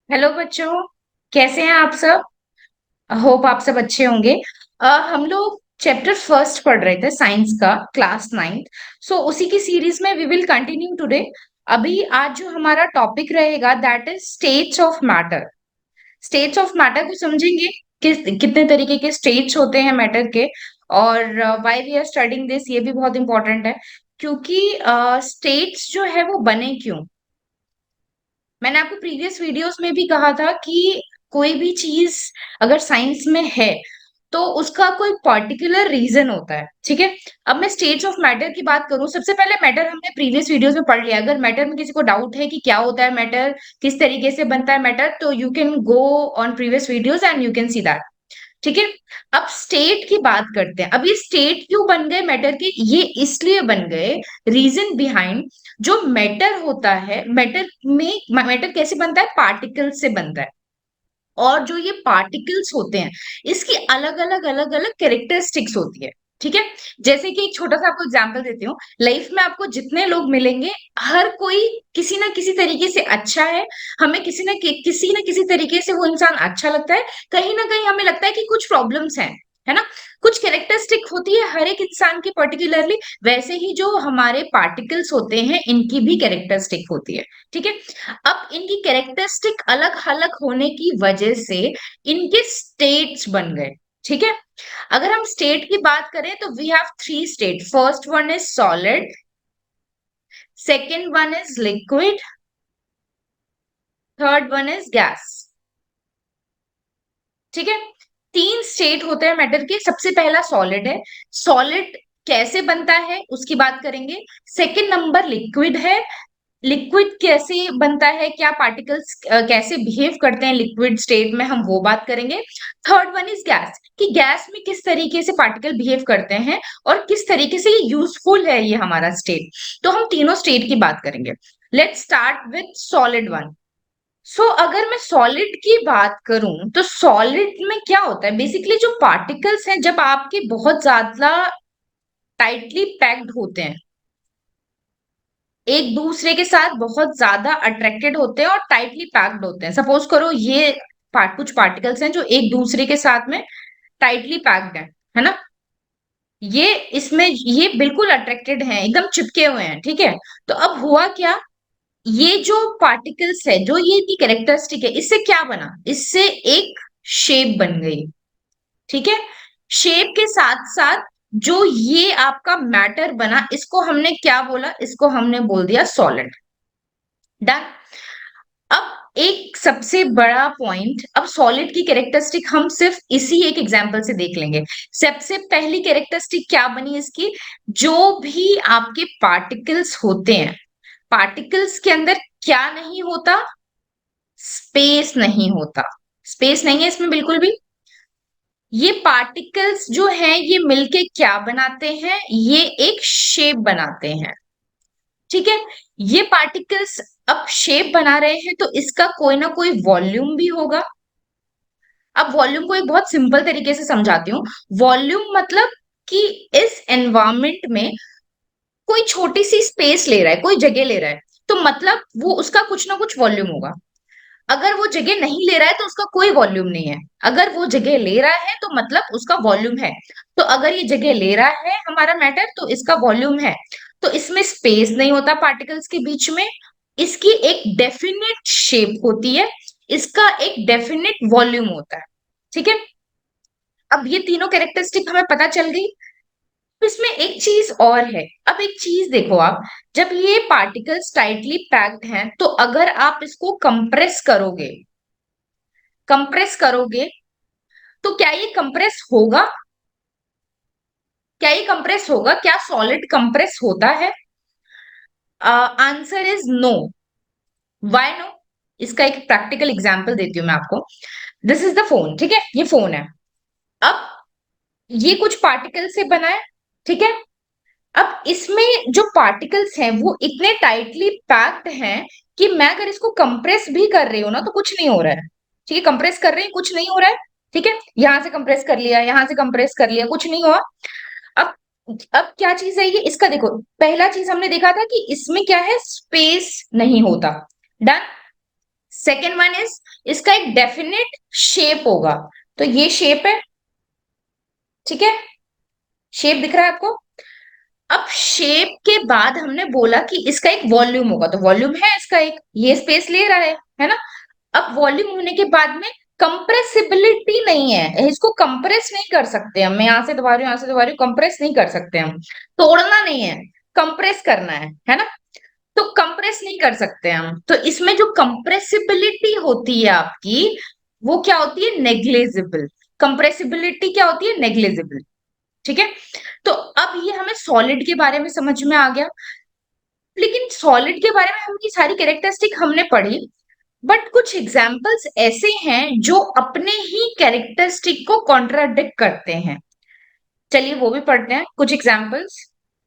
Hello बच्चों। कैसे हैं आप सब? होप आप सब अच्छे होंगे। हम लोग चैप्टर फर्स्ट पढ़ रहे थे साइंस का, क्लास नाइन्थ। सो उसी की सीरीज में वी विल कंटिन्यू टुडे। अभी आज जो हमारा टॉपिक रहेगा that is states of matter. States of matter को समझेंगे, कितने तरीके के स्टेट्स होते हैं मैटर के, और why we are studying this, ये भी बहुत इंपॉर्टेंट है। क्योंकि स्टेट्स जो है वो बने क्यों। मैंने आपको प्रीवियस वीडियोस में भी कहा था कि कोई भी चीज अगर साइंस में है तो उसका कोई पर्टिकुलर रीजन होता है। ठीक है। अब मैं स्टेट्स ऑफ मैटर की बात करूं, सबसे पहले मैटर हमने प्रीवियस वीडियोस में पढ़ लिया। अगर मैटर में किसी को डाउट है कि क्या होता है मैटर, किस तरीके से बनता है मैटर, तो you can go on previous videos and you can see that. ठीक है। अब स्टेट की बात करते हैं। अब ये स्टेट क्यों बन गए मैटर के, ये इसलिए बन गए, रीजन बिहाइंड, जो मैटर होता है, मैटर कैसे बनता है, पार्टिकल से बनता है। और जो ये पार्टिकल्स होते हैं, इसकी अलग अलग कैरेक्टरिस्टिक्स होती है। ठीक है। जैसे कि एक छोटा सा आपको एग्जांपल देती हूँ। लाइफ में आपको जितने लोग मिलेंगे, हर कोई किसी ना किसी तरीके से अच्छा है। हमें किसी ना किसी तरीके से वो इंसान अच्छा लगता है। कहीं ना कहीं हमें लगता है कि कुछ प्रॉब्लम्स हैं, है ना। कुछ कैरेक्टरिस्टिक होती है हर एक इंसान की पर्टिकुलरली। वैसे ही जो हमारे पार्टिकल्स होते हैं, इनकी भी कैरेक्टरिस्टिक होती है। ठीक है। अब इनकी कैरेक्टरिस्टिक अलग अलग होने की वजह से इनके स्टेट्स बन गए। ठीक है। अगर हम स्टेट की बात करें तो we have three state. First one is solid, second one is liquid, third one is gas. ठीक है। तीन स्टेट होते हैं मैटर के। सबसे पहला सॉलिड है। सॉलिड कैसे बनता है उसकी बात करेंगे। सेकेंड नंबर लिक्विड है। लिक्विड कैसे बनता है, क्या पार्टिकल्स कैसे बिहेव करते हैं लिक्विड स्टेट में, हम वो बात करेंगे। थर्ड वन इज गैस, कि गैस में किस तरीके से पार्टिकल बिहेव करते हैं और किस तरीके से ये यूजफुल है ये हमारा स्टेट। तो हम तीनों स्टेट की बात करेंगे। Let's start with solid one. So अगर मैं सॉलिड की बात करूं तो सॉलिड में क्या होता है, बेसिकली जो पार्टिकल्स हैं जब आपके बहुत ज्यादा टाइटली पैक्ड होते हैं, एक दूसरे के साथ बहुत ज्यादा अट्रैक्टेड होते हैं और टाइटली पैक्ड होते हैं। सपोज करो ये कुछ पार्टिकल्स हैं जो एक दूसरे के साथ में टाइटली पैक्ड है ना। ये इसमें ये बिल्कुल अट्रैक्टेड हैं, एकदम चिपके हुए हैं। ठीक है। तो अब हुआ क्या, ये जो पार्टिकल्स है, जो ये की कैरेक्टरिस्टिक है, इससे क्या बना, इससे एक शेप बन गई। ठीक है। शेप के साथ साथ जो ये आपका मैटर बना, इसको हमने क्या बोला, इसको हमने बोल दिया सॉलिड। डन। अब एक सबसे बड़ा पॉइंट, अब सॉलिड की कैरेक्टरिस्टिक हम सिर्फ इसी एक एग्जांपल से देख लेंगे। सबसे पहली कैरेक्टरिस्टिक क्या बनी इसकी, जो भी आपके पार्टिकल्स होते हैं, पार्टिकल्स के अंदर क्या नहीं होता, स्पेस नहीं होता। स्पेस नहीं है इसमें बिल्कुल भी। ये पार्टिकल्स जो हैं ये मिलके क्या बनाते हैं, ये एक शेप बनाते हैं। ठीक है। ये पार्टिकल्स अब शेप बना रहे हैं तो इसका कोई ना कोई वॉल्यूम भी होगा। अब वॉल्यूम को एक बहुत सिंपल तरीके से समझाती हूँ। वॉल्यूम मतलब कि इस एनवायरमेंट में कोई छोटी सी स्पेस ले रहा है, कोई जगह ले रहा है, तो मतलब वो उसका कुछ ना कुछ वॉल्यूम होगा। अगर वो जगह नहीं ले रहा है तो उसका कोई वॉल्यूम नहीं है। अगर वो जगह ले रहा है तो मतलब उसका वॉल्यूम है। तो अगर ये जगह ले रहा है हमारा मैटर, तो इसका वॉल्यूम है। तो इसमें स्पेस नहीं होता पार्टिकल्स के बीच में। इसकी एक डेफिनेट शेप होती है, इसका एक डेफिनेट वॉल्यूम होता है। ठीक है। अब ये तीनों कैरेक्टरिस्टिक हमें पता चल गई। अब इसमें एक चीज और है। अब एक चीज देखो आप, जब ये पार्टिकल्स टाइटली पैक्ड हैं तो अगर आप इसको कंप्रेस करोगे तो क्या ये कंप्रेस होगा, क्या ये कंप्रेस होगा, क्या सॉलिड कंप्रेस होता है? Answer is no. Why no? इसका एक प्रैक्टिकल एग्जांपल देती हूँ मैं आपको। This is the phone. ठीक है, ये फोन है। अब ये कुछ पार्टिकल से बना है। ठीक है। अब इसमें जो पार्टिकल्स हैं वो इतने टाइटली पैक्ड हैं कि मैं अगर इसको कंप्रेस भी कर रही हूँ ना तो कुछ नहीं हो रहा है। ठीक है, कंप्रेस कर रही हूँ, कुछ नहीं हो रहा है। ठीक है, यहां से कंप्रेस कर लिया, यहां से कंप्रेस कर लिया, कुछ नहीं हुआ। अब अब क्या चीज है ये, इसका देखो। पहला चीज हमने देखा था कि इसमें क्या है, स्पेस नहीं होता। डन। सेकेंड वन इज इसका एक डेफिनेट शेप होगा। तो ये शेप है, ठीक है, शेप दिख रहा है आपको। अब शेप के बाद हमने बोला कि इसका एक वॉल्यूम होगा, तो वॉल्यूम है इसका एक, ये स्पेस ले रहा है ना। अब वॉल्यूम होने के बाद में कंप्रेसिबिलिटी नहीं है, इसको कंप्रेस नहीं कर सकते हम। मैं यहां से दबा रही हूँ, यहां से दबा रही हूँ, कंप्रेस नहीं कर सकते हम, तोड़ना नहीं है, कंप्रेस करना है ना। तो कंप्रेस नहीं कर सकते हम, तो इसमें जो कंप्रेसिबिलिटी होती है आपकी, वो क्या होती है, नेग्लेजिबल। कंप्रेसिबिलिटी क्या होती है, नेग्लेजिबल, ठीक है। तो अब ये हमें सॉलिड के बारे में समझ में आ गया, लेकिन सॉलिड के बारे में हमने सारी कैरेक्टरिस्टिक हमने पढ़ी, बट कुछ एग्जाम्पल्स ऐसे हैं जो अपने ही कैरेक्टरिस्टिक को कॉन्ट्राडिक्ट करते हैं। चलिए वो भी पढ़ते हैं कुछ एग्जाम्पल्स।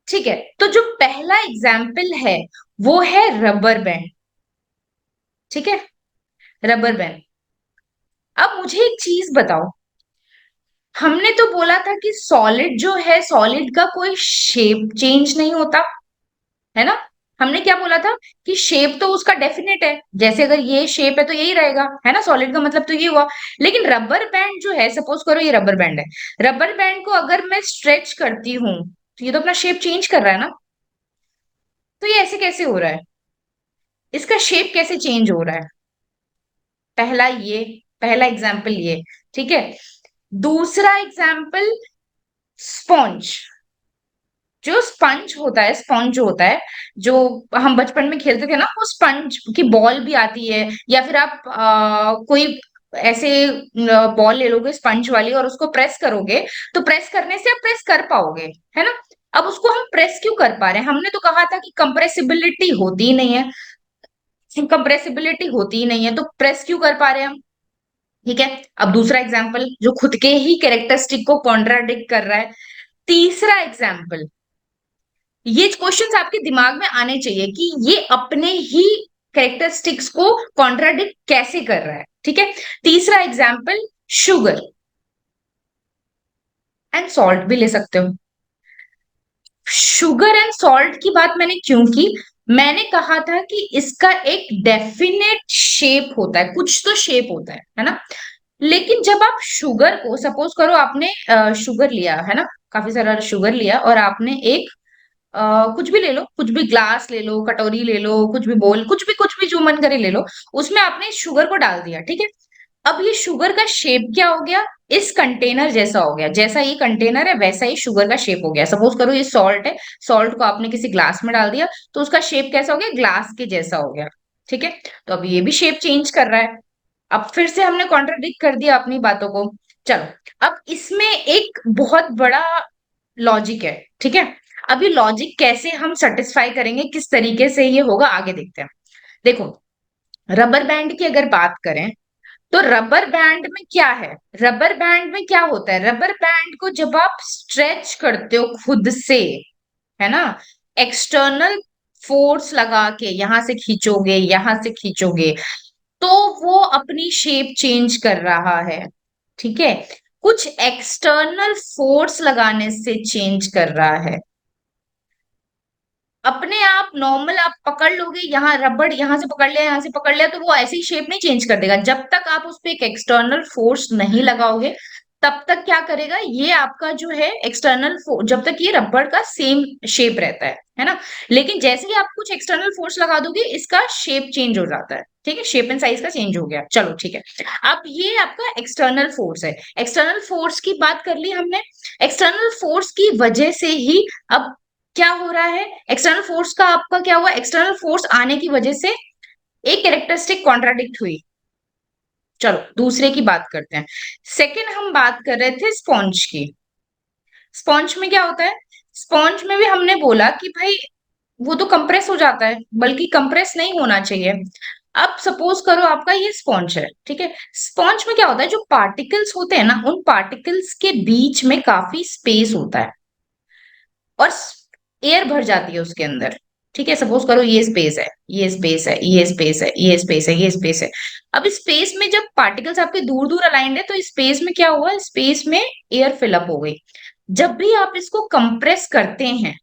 ठीक है, तो जो पहला एग्जाम्पल है वो है रबर बैंड, ठीक है, रबर बैंड। अब मुझे एक चीज बताओ, हमने तो बोला था कि सॉलिड जो है, सॉलिड का कोई शेप चेंज नहीं होता, है ना। हमने क्या बोला था कि शेप तो उसका डेफिनेट है, जैसे अगर ये शेप है तो यही रहेगा, है ना, सॉलिड का मतलब तो ये हुआ। लेकिन रबर बैंड जो है, सपोज करो ये रबर बैंड है, रबर बैंड को अगर मैं स्ट्रेच करती हूँ तो ये तो अपना शेप चेंज कर रहा है ना। तो ये ऐसे कैसे हो रहा है, इसका शेप कैसे चेंज हो रहा है। पहला ये, पहला एग्जाम्पल ये, ठीक है। दूसरा एग्जाम्पल, स्पॉन्ज। जो स्पंज होता है, स्पॉन्ज जो होता है, जो हम बचपन में खेलते थे ना, वो स्पंज की बॉल भी आती है, या फिर आप कोई ऐसे बॉल ले लोगे स्पंज वाली और उसको प्रेस करोगे, तो प्रेस करने से आप प्रेस कर पाओगे, है ना। अब उसको हम प्रेस क्यों कर पा रहे हैं, हमने तो कहा था कि कंप्रेसिबिलिटी होती ही नहीं है, कंप्रेसिबिलिटी होती ही नहीं है, तो प्रेस क्यों कर पा रहे हैं हम। ठीक है, अब दूसरा एग्जाम्पल जो खुद के ही कैरेक्टरिस्टिक को कॉन्ट्राडिक्ट कर रहा है। तीसरा एग्जाम्पल, ये क्वेश्चंस आपके दिमाग में आने चाहिए कि ये अपने ही कैरेक्टरिस्टिक्स को कॉन्ट्राडिक्ट कैसे कर रहा है, ठीक है। तीसरा एग्जाम्पल, शुगर एंड सॉल्ट भी ले सकते हो। शुगर एंड सॉल्ट की बात मैंने क्यों की, मैंने कहा था कि इसका एक डेफिनेट शेप होता है, कुछ तो शेप होता है ना। लेकिन जब आप शुगर को, सपोज करो आपने शुगर लिया है ना, काफी सारा शुगर लिया और आपने एक कुछ भी ले लो, कुछ भी ग्लास ले लो, कटोरी ले लो, कुछ भी बोल, कुछ भी जो मन करे ले लो, उसमें आपने शुगर को डाल दिया, ठीक है। अब ये शुगर का शेप क्या हो गया, इस कंटेनर जैसा हो गया, जैसा ये कंटेनर है वैसा ही शुगर का शेप हो गया। सपोज करो ये सॉल्ट है, सॉल्ट को आपने किसी ग्लास में डाल दिया, तो उसका शेप कैसा हो गया, ग्लास के जैसा हो गया, ठीक है। तो अब ये भी शेप चेंज कर रहा है, अब फिर से हमने कॉन्ट्राडिक्ट कर दिया अपनी बातों को। चलो, अब इसमें एक बहुत बड़ा लॉजिक है, ठीक है। अब ये लॉजिक कैसे हम सेटिस्फाई करेंगे, किस तरीके से ये होगा, आगे देखते हैं। देखो, रबर बैंड की अगर बात करें, तो रबर बैंड में क्या है, रबर बैंड में क्या होता है, रबर बैंड को जब आप स्ट्रेच करते हो खुद से, है ना, एक्सटर्नल फोर्स लगा के यहां से खींचोगे, यहां से खींचोगे, तो वो अपनी शेप चेंज कर रहा है, ठीक है। कुछ एक्सटर्नल फोर्स लगाने से चेंज कर रहा है। अपने आप नॉर्मल आप पकड़ लोगे, यहाँ रबड़ यहाँ से पकड़ लिया, यहाँ से पकड़ लिया, तो वो ऐसी शेप नहीं चेंज कर देगा, जब तक आप उस पर एक एक्सटर्नल फोर्स नहीं लगाओगे, तब तक क्या करेगा ये आपका जो है एक्सटर्नल फोर्स, जब तक ये रबड़ का सेम शेप रहता है ना। लेकिन जैसे ही आप कुछ एक्सटर्नल फोर्स लगा दोगे, इसका शेप चेंज हो जाता है, ठीक है, शेप एंड साइज का चेंज हो गया, चलो ठीक है। अब ये आपका एक्सटर्नल फोर्स है, एक्सटर्नल फोर्स की बात कर ली हमने। एक्सटर्नल फोर्स की वजह से ही अब क्या हो रहा है, एक्सटर्नल फोर्स का आपका क्या हुआ, एक्सटर्नल फोर्स आने की वजह से एक कैरेक्टरिस्टिक कॉन्ट्राडिक्ट हुई। चलो दूसरे की बात करते हैं। सेकंड हम बात कर रहे थे स्पॉन्ज की। स्पॉन्ज में क्या होता है, स्पॉन्ज में भी हमने बोला कि भाई वो तो कंप्रेस हो जाता है, बल्कि कंप्रेस नहीं होना चाहिए। अब सपोज करो आपका ये स्पॉन्ज है, ठीक है। स्पॉन्ज में क्या होता है, जो पार्टिकल्स होते हैं ना, उन पार्टिकल्स के बीच में काफी स्पेस होता है और एयर भर जाती है उसके अंदर, ठीक है। सपोज करो ये स्पेस है, ये स्पेस है, ये स्पेस है, ये स्पेस है, ये स्पेस है। अब स्पेस में जब पार्टिकल्स आपके दूर दूर अलाइंड है, तो स्पेस में क्या हुआ, स्पेस में एयर फिलअप हो गई। जब भी आप इसको कंप्रेस करते हैं,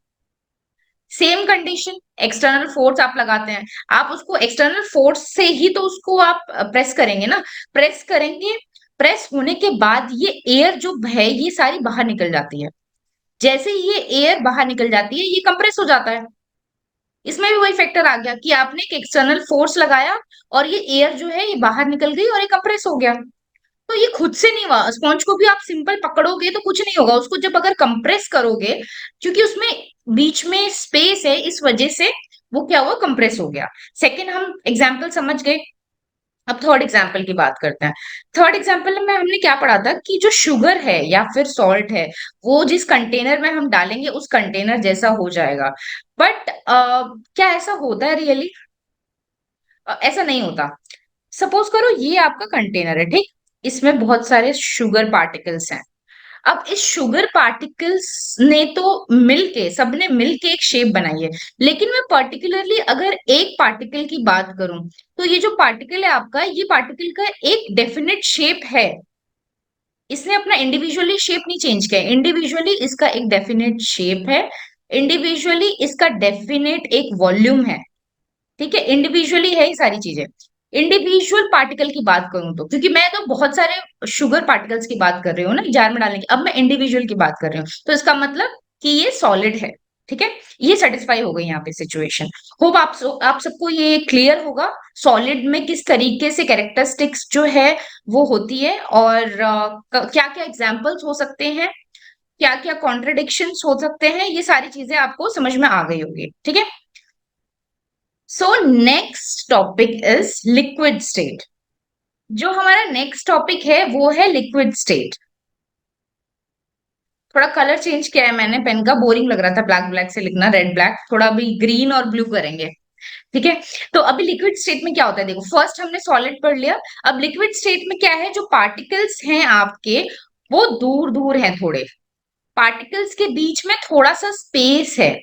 सेम कंडीशन, एक्सटर्नल फोर्स आप लगाते हैं, आप उसको एक्सटर्नल फोर्स से ही तो उसको आप प्रेस करेंगे ना, प्रेस करेंगे, प्रेस होने के बाद ये एयर जो है ये सारी बाहर निकल जाती है। जैसे ही ये एयर बाहर निकल जाती है ये कंप्रेस हो जाता है। इसमें भी वही फैक्टर आ गया कि आपने एक एक्सटर्नल फोर्स लगाया और ये एयर जो है ये बाहर निकल गई और ये कंप्रेस हो गया। तो ये खुद से नहीं हुआ, स्पॉन्ज को भी आप सिंपल पकड़ोगे तो कुछ नहीं होगा, उसको जब अगर कंप्रेस करोगे, क्योंकि उसमें बीच में स्पेस है इस वजह से वो क्या हुआ, कंप्रेस हो गया। सेकंड हम एग्जाम्पल समझ गए। अब थर्ड एग्जाम्पल की बात करते हैं। थर्ड एग्जाम्पल में हमने क्या पढ़ा था कि जो शुगर है या फिर सॉल्ट है वो जिस कंटेनर में हम डालेंगे उस कंटेनर जैसा हो जाएगा। बट क्या ऐसा होता है रियली? ऐसा नहीं होता। सपोज करो ये आपका कंटेनर है, ठीक, इसमें बहुत सारे शुगर पार्टिकल्स हैं। अब इस शुगर पार्टिकल्स ने तो मिलके, सबने मिलके एक शेप बनाई है। लेकिन मैं पर्टिकुलरली अगर एक पार्टिकल की बात करूं तो ये जो पार्टिकल है आपका, ये पार्टिकल का एक डेफिनेट शेप है। इसने अपना इंडिविजुअली शेप नहीं चेंज किया, इंडिविजुअली इसका एक डेफिनेट शेप है, इंडिविजुअली इसका डेफिनेट एक वॉल्यूम है। ठीक है, इंडिविजुअली है ये सारी चीजें। इंडिविजुअल पार्टिकल की बात करूं तो, क्योंकि मैं तो बहुत सारे शुगर पार्टिकल्स की बात कर रही हूँ ना जार में डालने की, अब मैं इंडिविजुअल की बात कर रही हूँ, तो इसका मतलब कि ये सॉलिड है। ठीक है, ये सेटिस्फाई हो गई यहाँ पे सिचुएशन। होप आप सबको ये क्लियर होगा सॉलिड में किस तरीके से कैरेक्टरिस्टिक्स जो है वो होती है, और क्या क्या एग्जाम्पल्स हो सकते हैं, क्या क्या कॉन्ट्रडिक्शंस हो सकते हैं, ये सारी चीजें आपको समझ में आ गई होगी। ठीक है, so next topic is liquid state. जो हमारा नेक्स्ट टॉपिक है वो है लिक्विड स्टेट। थोड़ा कलर चेंज किया है मैंने पेन का, बोरिंग लग रहा था ब्लैक ब्लैक से लिखना, रेड ब्लैक, थोड़ा अभी ग्रीन और ब्लू करेंगे। ठीक है, तो अभी लिक्विड स्टेट में क्या होता है, देखो फर्स्ट हमने सॉलिड पढ़ लिया। अब लिक्विड स्टेट में क्या है, जो पार्टिकल्स हैं आपके वो दूर दूर हैं थोड़े, पार्टिकल्स के बीच में थोड़ा सा स्पेस है।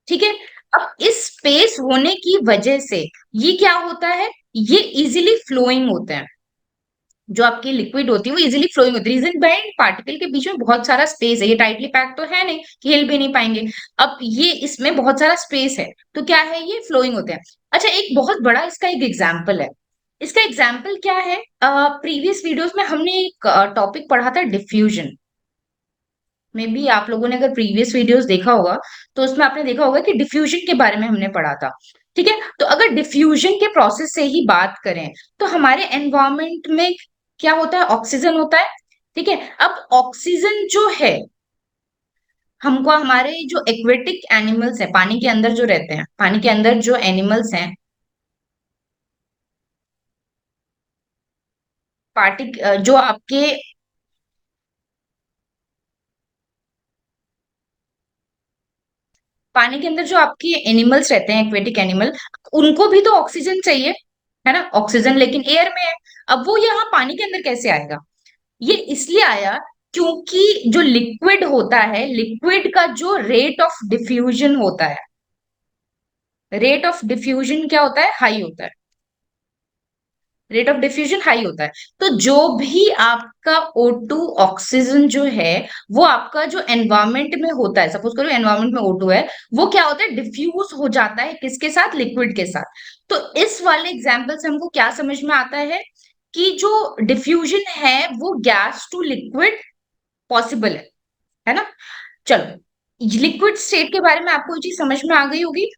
ठीक है, अब इस स्पेस होने की वजह से ये क्या होता है, ये इजीली फ्लोइंग होते हैं। जो आपकी लिक्विड होती है वो इजीली फ्लोइंग होती है, रीजन बाय पार्टिकल के बीच में बहुत सारा स्पेस है, ये टाइटली पैक तो है नहीं कि हिल भी नहीं पाएंगे। अब ये इसमें बहुत सारा स्पेस है तो क्या है, ये फ्लोइंग होते हैं। अच्छा, एक बहुत बड़ा इसका एक एग्जाम्पल है। इसका एग्जाम्पल क्या है, प्रीवियस वीडियोस में हमने एक टॉपिक पढ़ा था डिफ्यूजन। में भी आप लोगों ने अगर प्रीवियस वीडियोस देखा होगा तो उसमें आपने देखा होगा कि डिफ्यूजन के बारे में हमने पढ़ा था। ठीक है, तो अगर डिफ्यूजन के प्रोसेस से ही बात करें तो हमारे एनवायरमेंट में क्या होता है, ऑक्सीजन होता है। ठीक है, अब ऑक्सीजन जो है हमको हमारे जो एक्वेटिक एनिमल्स हैं, पानी के अंदर जो रहते हैं, पानी के अंदर जो एनिमल्स हैं, पार्टिक जो आपके पानी के अंदर जो आपके एनिमल्स रहते हैं, एक्वेटिक एनिमल, उनको भी तो ऑक्सीजन चाहिए, है ना, ऑक्सीजन लेकिन एयर में है। अब वो यहाँ पानी के अंदर कैसे आएगा, ये इसलिए आया क्योंकि जो लिक्विड होता है, लिक्विड का जो रेट ऑफ डिफ्यूजन होता है, रेट ऑफ डिफ्यूजन क्या होता है, हाई होता है। रेट ऑफ डिफ्यूजन हाई होता है, तो जो भी आपका O2 ऑक्सीजन जो है वो आपका जो एनवायरमेंट में होता है, सपोज करो एनवायरमेंट में O2 है, वो क्या होता है, डिफ्यूज हो जाता है किसके साथ, लिक्विड के साथ। तो इस वाले एग्जाम्पल से हमको क्या समझ में आता है कि जो डिफ्यूजन है वो गैस टू लिक्विड पॉसिबल है ना। चलो, लिक्विड स्टेट के बारे में आपको ये चीज समझ में आ गई होगी।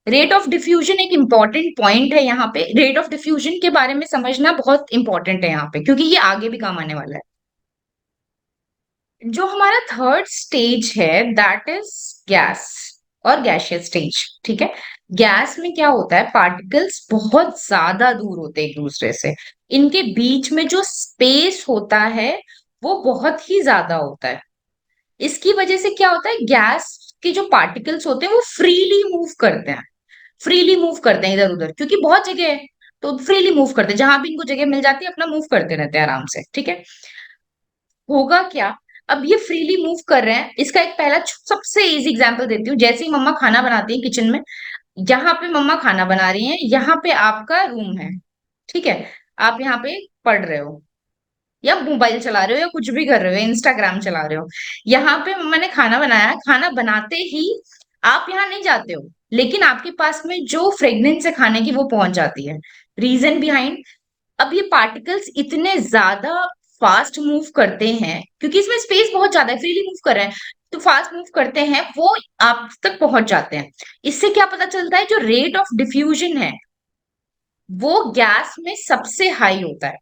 रेट ऑफ डिफ्यूजन एक इंपॉर्टेंट पॉइंट है यहाँ पे, रेट ऑफ डिफ्यूजन के बारे में समझना बहुत इंपॉर्टेंट है यहाँ पे, क्योंकि ये आगे भी काम आने वाला है। जो हमारा थर्ड स्टेज है दैट इज गैस और गैसियस स्टेज। ठीक है, गैस में क्या होता है, पार्टिकल्स बहुत ज्यादा दूर होते हैं एक दूसरे से, इनके बीच में जो स्पेस होता है वो बहुत ही ज्यादा होता है। इसकी वजह से क्या होता है, गैस के जो पार्टिकल्स होते हैं वो फ्रीली मूव करते हैं, फ्रीली मूव करते हैं इधर उधर, क्योंकि बहुत जगह है तो फ्रीली मूव करते हैं, जहां भी इनको जगह मिल जाती है अपना मूव करते रहते हैं आराम से। ठीक है, होगा क्या, अब ये फ्रीली मूव कर रहे हैं, इसका एक पहला सबसे इजी एग्जांपल देती हूँ। जैसे ही मम्मा खाना बनाती है किचन में, यहाँ पे मम्मा खाना बना रही हैं, यहाँ पे आपका रूम है। ठीक है, आप यहाँ पे पढ़ रहे हो या मोबाइल चला रहे हो या कुछ भी कर रहे हो, इंस्टाग्राम चला रहे हो। यहाँ पे मम्मा ने खाना बनाया, खाना बनाते ही आप यहाँ नहीं जाते हो, लेकिन आपके पास में जो फ्रेग्रेंस है खाने की वो पहुंच जाती है। रीजन बिहाइंड, अब ये पार्टिकल्स इतने ज्यादा फास्ट मूव करते हैं क्योंकि इसमें स्पेस बहुत ज्यादा है, फ्रीली मूव कर रहे हैं, तो फास्ट मूव करते हैं, वो आप तक पहुंच जाते हैं। इससे क्या पता चलता है, जो रेट ऑफ डिफ्यूजन है वो गैस में सबसे हाई होता है।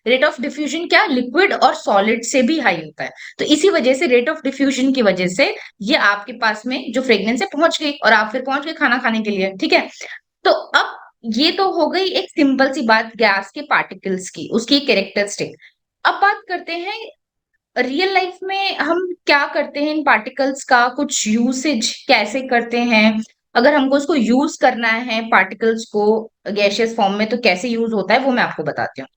रेट ऑफ डिफ्यूजन क्या, लिक्विड और सॉलिड से भी हाई होता है। तो इसी वजह से रेट ऑफ डिफ्यूजन की वजह से ये आपके पास में जो फ्रेग्रेंस है पहुंच गई, और आप फिर पहुंच गए खाना खाने के लिए, ठीक है। तो अब ये तो हो गई एक सिंपल सी बात गैस के पार्टिकल्स की, उसकी कैरेक्टरिस्टिक। अब बात करते हैं रियल लाइफ में हम क्या करते हैं इन पार्टिकल्स का, कुछ यूसेज कैसे करते हैं। अगर हमको उसको यूज करना है पार्टिकल्स को गैसियस फॉर्म में, तो कैसे यूज होता है वो मैं आपको बताती हूँ।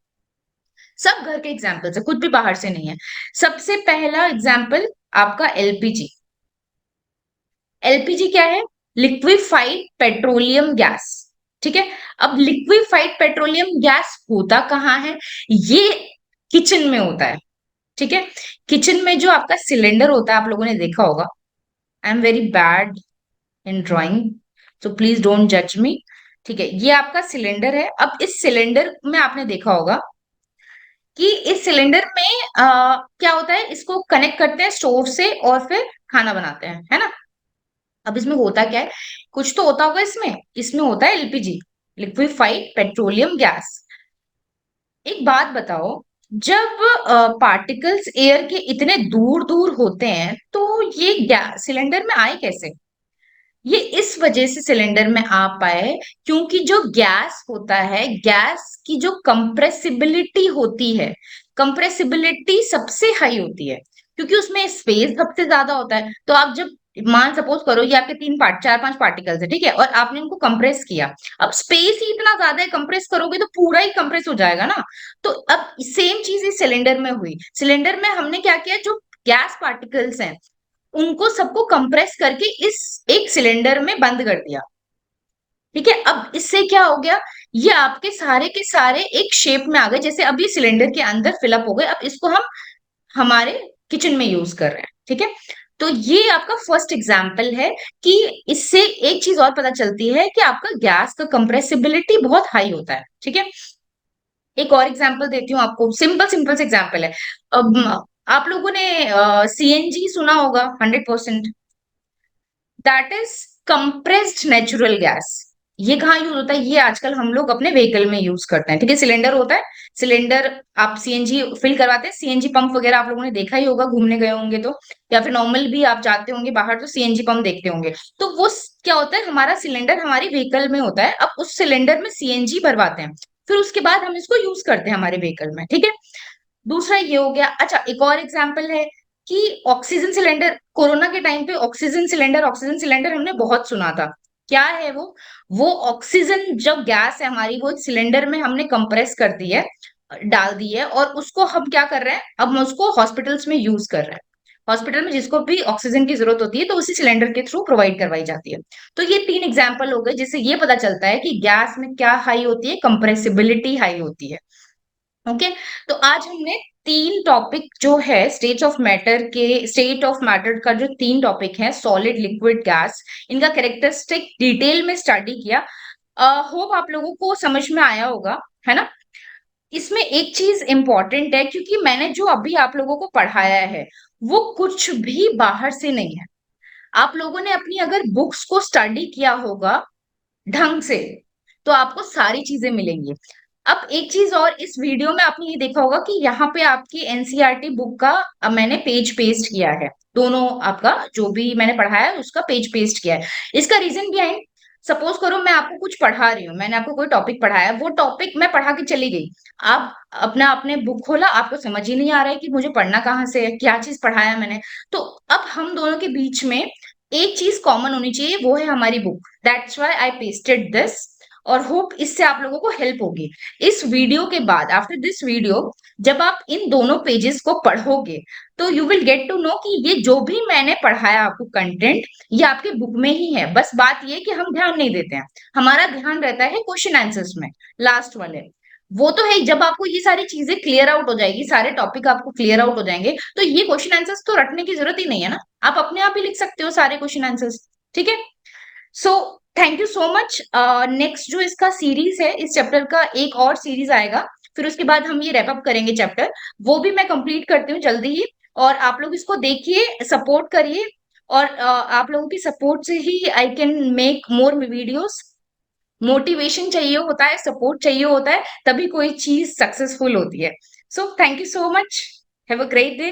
सब घर के एग्जाम्पल्स है, कुछ भी बाहर से नहीं है। सबसे पहला एग्जाम्पल आपका एलपीजी। एलपीजी क्या है, लिक्विफाइड पेट्रोलियम गैस, ठीक है। अब लिक्विफाइड पेट्रोलियम गैस होता कहाँ है, ये किचन में होता है, ठीक है। किचन में जो आपका सिलेंडर होता है, आप लोगों ने देखा होगा। I am very bad in drawing, तो प्लीज डोंट जज मी, ठीक है। ये आपका सिलेंडर है। अब इस सिलेंडर में आपने देखा होगा कि इस सिलेंडर में क्या होता है, इसको कनेक्ट करते हैं स्टोव से और फिर खाना बनाते हैं, है ना। अब इसमें होता क्या है, कुछ तो होता होगा इसमें। इसमें होता है एलपीजी, लिक्विफाइड पेट्रोलियम गैस। एक बात बताओ, जब पार्टिकल्स एयर के इतने दूर दूर होते हैं तो ये गैस सिलेंडर में आए कैसे। ये इस वजह से सिलेंडर में आ पाए क्योंकि जो गैस होता है, गैस की जो कंप्रेसिबिलिटी होती है, कंप्रेसिबिलिटी सबसे हाई होती है क्योंकि उसमें स्पेस सबसे ज्यादा होता है। तो आप जब मान सपोज करो ये आपके तीन पार्ट चार पांच पार्टिकल्स है, ठीक है, और आपने इनको कंप्रेस किया। अब स्पेस ही इतना ज्यादा है, कंप्रेस करोगे तो पूरा ही कंप्रेस हो जाएगा ना। तो अब सेम चीज इस सिलेंडर में हुई। सिलेंडर में हमने क्या किया, जो गैस पार्टिकल्स हैं उनको सबको कंप्रेस करके इस एक सिलेंडर में बंद कर दिया, ठीक है। अब इससे क्या हो गया, ये आपके सारे के सारे एक शेप में आ गए, जैसे अब ये सिलेंडर के अंदर फिलअप हो गए। अब इसको हम हमारे किचन में यूज कर रहे हैं, ठीक है। तो ये आपका फर्स्ट एग्जाम्पल है कि इससे एक चीज और पता चलती है कि आपका गैस का कंप्रेसिबिलिटी बहुत हाई होता है, ठीक है। एक और एग्जाम्पल देती हूँ आपको, सिंपल सिंपल से एग्जाम्पल है। अब आप लोगों ने सीएनजी सुना होगा, 100%, that is compressed natural gas. ये कहाँ यूज होता है, ये आजकल हम लोग अपने व्हीकल में यूज करते हैं, ठीक है। सिलेंडर होता है, सिलेंडर आप सीएनजी फिल करवाते हैं, सीएनजी पंप वगैरह आप लोगों ने देखा ही होगा, घूमने गए होंगे तो, या फिर नॉर्मल भी आप जाते होंगे बाहर तो सीएनजी पंप देखते होंगे। तो वो क्या होता है, हमारा सिलेंडर हमारी व्हीकल में होता है। अब उस सिलेंडर में सीएनजी भरवाते हैं, फिर उसके बाद हम इसको यूज करते हैं हमारे व्हीकल में, ठीक है। दूसरा ये हो गया। अच्छा, एक और एग्जाम्पल है कि ऑक्सीजन सिलेंडर, कोरोना के टाइम पे ऑक्सीजन सिलेंडर हमने बहुत सुना था। क्या है वो ऑक्सीजन जब गैस है हमारी, वो सिलेंडर में हमने कंप्रेस कर दी है, डाल दी है, और उसको हम क्या कर रहे हैं, अब हम उसको हॉस्पिटल्स में यूज कर रहे हैं। हॉस्पिटल में जिसको भी ऑक्सीजन की जरूरत होती है तो उसी सिलेंडर के थ्रू प्रोवाइड करवाई जाती है। तो ये तीन एग्जाम्पल हो गए जिससे ये पता चलता है कि गैस में क्या हाई होती है, कंप्रेसिबिलिटी हाई होती है। ओके। तो आज हमने तीन टॉपिक जो है स्टेट ऑफ मैटर का जो तीन टॉपिक है, सॉलिड लिक्विड गैस, इनका कैरेक्टरिस्टिक डिटेल में स्टडी किया। होप आप लोगों को समझ में आया होगा, है ना। इसमें एक चीज इंपॉर्टेंट है, क्योंकि मैंने जो अभी आप लोगों को पढ़ाया है वो कुछ भी बाहर से नहीं है। आप लोगों ने अपनी अगर बुक्स को स्टडी किया होगा ढंग से तो आपको सारी चीजें मिलेंगी। अब एक चीज और, इस वीडियो में आपने ये देखा होगा कि यहाँ पे आपकी एनसीईआरटी बुक का मैंने पेज पेस्ट किया है। दोनों आपका जो भी मैंने पढ़ाया है उसका पेज पेस्ट किया है। इसका रीजन भी है, सपोज करो मैं आपको कुछ पढ़ा रही हूँ, मैंने आपको कोई टॉपिक पढ़ाया, वो टॉपिक मैं पढ़ा के चली गई, आप अपना आपने बुक खोला, आपको समझ ही नहीं आ रहा है कि मुझे पढ़ना कहाँ से है, क्या चीज पढ़ाया मैंने। तो अब हम दोनों के बीच में एक चीज कॉमन होनी चाहिए, वो है हमारी book. That's why I pasted this, और होप इससे आप लोगों को हेल्प होगी। इस वीडियो के बाद, आफ्टर दिस वीडियो, जब आप इन दोनों पेजेस को पढ़ोगे तो you will get to know कि ये जो भी मैंने पढ़ाया आपको कंटेंट, ये आपके बुक में ही है। बस बात ये कि हम ध्यान नहीं देते हैं, हमारा ध्यान रहता है क्वेश्चन आंसर्स में, लास्ट वाले। वो तो है ही, जब आपको ये सारी चीजें क्लियर आउट हो जाएगी, सारे टॉपिक आपको क्लियर आउट हो जाएंगे, तो ये क्वेश्चन आंसर्स तो रटने की जरूरत ही नहीं है ना, आप अपने आप ही लिख सकते हो सारे क्वेश्चन आंसर्स। ठीक है। So thank you so much. Next जो इसका सीरीज है, इस चैप्टर का एक और सीरीज आएगा, फिर उसके बाद हम ये रैप अप करेंगे चैप्टर, वो भी मैं कंप्लीट करती हूँ जल्दी ही। और आप लोग इसको देखिए, सपोर्ट करिए, और आप लोगों की सपोर्ट से ही I can make more videos. Motivation चाहिए होता है, सपोर्ट चाहिए होता है, तभी कोई चीज सक्सेसफुल होती है। So thank you so much. Have a great day.